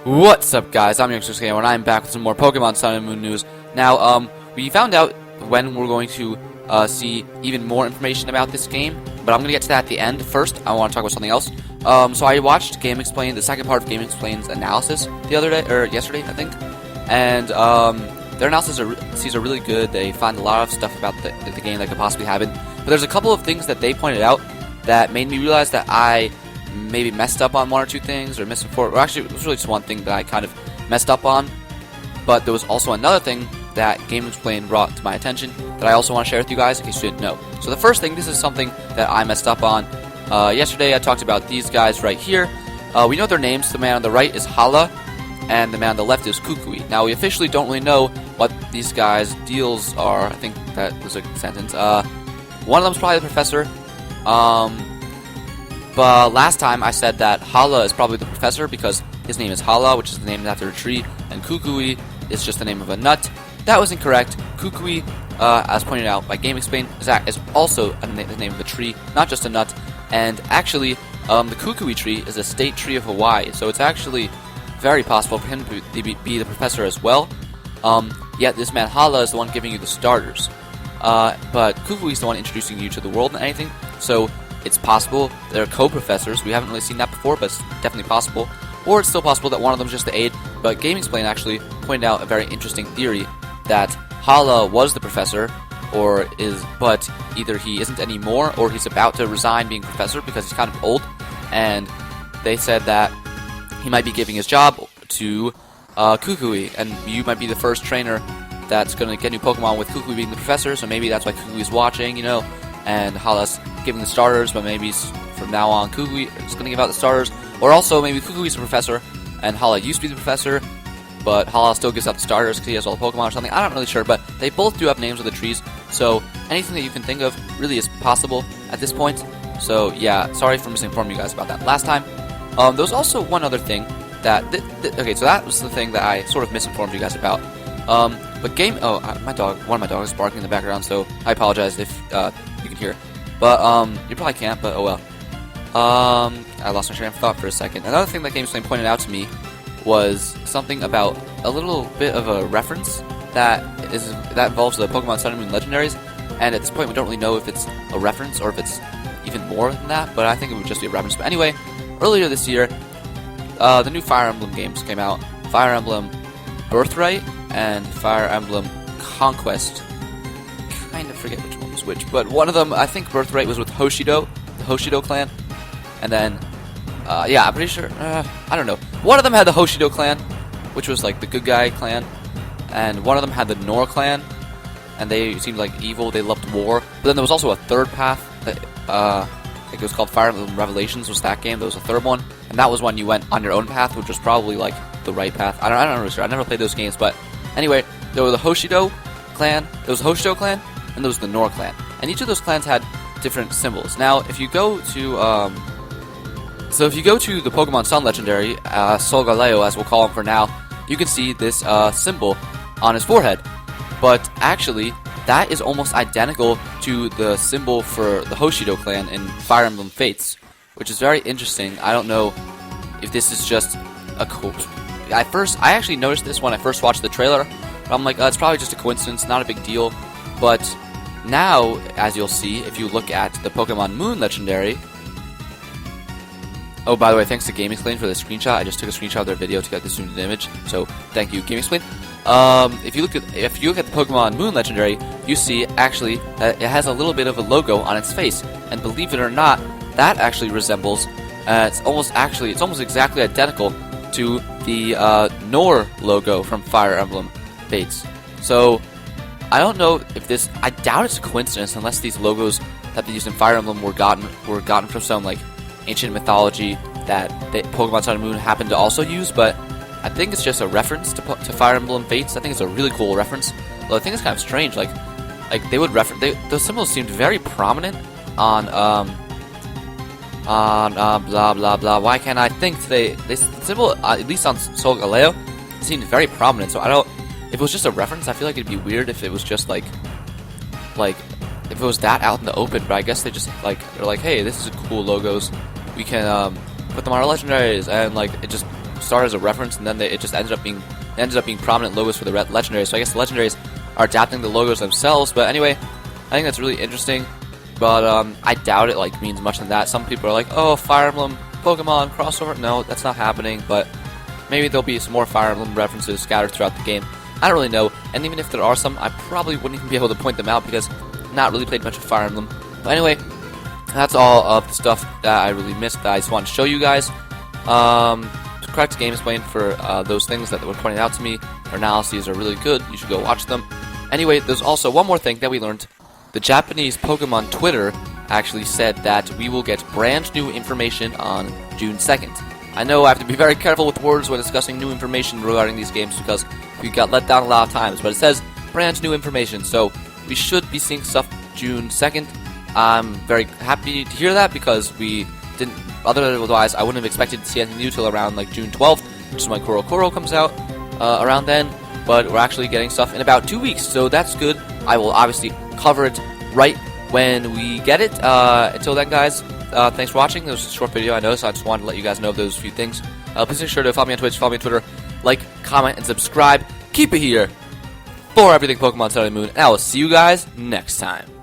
What's up, guys? I'm Youngsters Gamer, and I'm back with some more Pokemon Sun and Moon news. Now, we found out when we're going to see even more information about this game, but I'm going to get to that at the end. First, I want to talk about something else. So I watched GameXplain, the second part of GameXplain's analysis the other day, or yesterday, I think, and their analysis are really good. They find a lot of stuff about the game that could possibly happen, but there's a couple of things that they pointed out that made me realize that I maybe messed up on one or two things, or misinformed. Or actually, it was really just one thing that I kind of messed up on. But there was also another thing that GameXplain brought to my attention that I also want to share with you guys in case you didn't know. So the first thing, this is something that I messed up on. Yesterday I talked about these guys right here. We know their names. The man on the right is Hala, and the man on the left is Kukui. Now, we officially don't really know what these guys' deals are. I think that was a sentence. One of them's probably the professor. But last time I said that Hala is probably the professor because his name is Hala, which is named after a tree, and Kukui is just the name of a nut. That was incorrect. Kukui, as pointed out by GameXplain, is also the name of a tree, not just a nut. And actually, the Kukui tree is a state tree of Hawaii, so it's actually very possible for him to be the professor as well. Yet this man Hala is the one giving you the starters. But Kukui is the one introducing you to the world and anything, so it's possible they're co-professors. We haven't really seen that before, but it's definitely possible. Or it's still possible that one of them is just the aide. But GameXplain actually pointed out a very interesting theory that Hala was the professor, but either he isn't anymore, or he's about to resign being professor because he's kind of old. And they said that he might be giving his job to Kukui, and you might be the first trainer that's going to get new Pokemon with Kukui being the professor. So maybe that's why Kukui's watching, and Hala's giving the starters, but maybe from now on Kukui is going to give out the starters. Or also maybe Kukui's the professor, and Hala used to be the professor, but Hala still gives out the starters because he has all the Pokemon or something. I'm not really sure, but they both do have names of the trees, so anything that you can think of really is possible at this point. So yeah, sorry for misinforming you guys about that last time. There was also one other thing that... okay, so that was the thing that I sort of misinformed you guys about. But one of my dogs is barking in the background, so I apologize if you can hear it. But, you probably can't, but oh well. I lost my train of thought for a second. Another thing that GameXplain pointed out to me was something about a little bit of a reference that involves the Pokemon Sun and Moon Legendaries, and at this point we don't really know if it's a reference or if it's even more than that, but I think it would just be a reference. But anyway, earlier this year, the new Fire Emblem games came out. Fire Emblem Birthright and Fire Emblem Conquest. Kind of forget which one was which, but one of them, I think Birthright was with Hoshido, the Hoshido clan, and then, yeah, I'm pretty sure, I don't know. One of them had the Hoshido clan, which was like the good guy clan, and one of them had the Nor clan, and they seemed like evil, they loved war. But then there was also a third path, that, I think it was called Fire Emblem Revelations was that game. There was a third one, and that was when you went on your own path, which was probably like the right path. I'm not really sure, I never played those games, but anyway, there was the Hoshido clan, and there was the Nor clan. And each of those clans had different symbols. Now, if you go to, the Pokemon Sun Legendary, Solgaleo, as we'll call him for now, you can see this symbol on his forehead. But actually, that is almost identical to the symbol for the Hoshido clan in Fire Emblem Fates, which is very interesting. I don't know if this is just a I actually noticed this when I first watched the trailer, but I'm like, it's probably just a coincidence, not a big deal. But now, as you'll see, if you look at the Pokemon Moon Legendary... Oh, by the way, thanks to GameXplain for the screenshot. I just took a screenshot of their video to get the zoomed image, so thank you, GameXplain. If you look at the Pokemon Moon Legendary, you see actually that it has a little bit of a logo on its face, and believe it or not, that actually resembles. It's almost exactly identical to the Nor logo from Fire Emblem Fates. So I don't know if this. I doubt it's a coincidence unless these logos that they used in Fire Emblem were gotten from some like ancient mythology that Pokemon Sun and Moon happened to also use. But I think it's just a reference to Fire Emblem Fates. I think it's a really cool reference. Though I think it's kind of strange. Like they would reference. Those symbols seemed very prominent on blah blah blah. Why can't I think the symbol at least on Solgaleo seemed very prominent? So I don't. If it was just a reference, I feel like it'd be weird if it was just like if it was that out in the open. But I guess they're like, hey, this is cool logos. We can put them on our legendaries, and like it just started as a reference, and then it just ended up being prominent logos for the legendaries. So I guess the legendaries are adapting the logos themselves. But anyway, I think that's really interesting. But I doubt it like means much than that. Some people are like, oh, Fire Emblem, Pokemon crossover. No, that's not happening. But maybe there'll be some more Fire Emblem references scattered throughout the game. I don't really know. And even if there are some, I probably wouldn't even be able to point them out because I've not really played much of Fire Emblem. But anyway, that's all of the stuff that I really missed that I just wanted to show you guys. Correct Game Explain for those things that were pointed out to me. Their analyses are really good. You should go watch them. Anyway, there's also one more thing that we learned. The Japanese Pokemon Twitter actually said that we will get brand new information on June 2nd. I know I have to be very careful with words when discussing new information regarding these games because we got let down a lot of times, but it says brand new information, so we should be seeing stuff June 2nd. I'm very happy to hear that because we didn't, otherwise I wouldn't have expected to see anything new till around like June 12th, which is when Koro comes out around then, but we're actually getting stuff in about 2 weeks, so that's good. I will obviously cover it right when we get it. Until then, guys, thanks for watching. This was a short video, I know, so I just wanted to let you guys know those few things. Please make sure to follow me on Twitch, follow me on Twitter, like, comment, and subscribe. Keep it here for everything Pokemon Sun and Moon, and I will see you guys next time.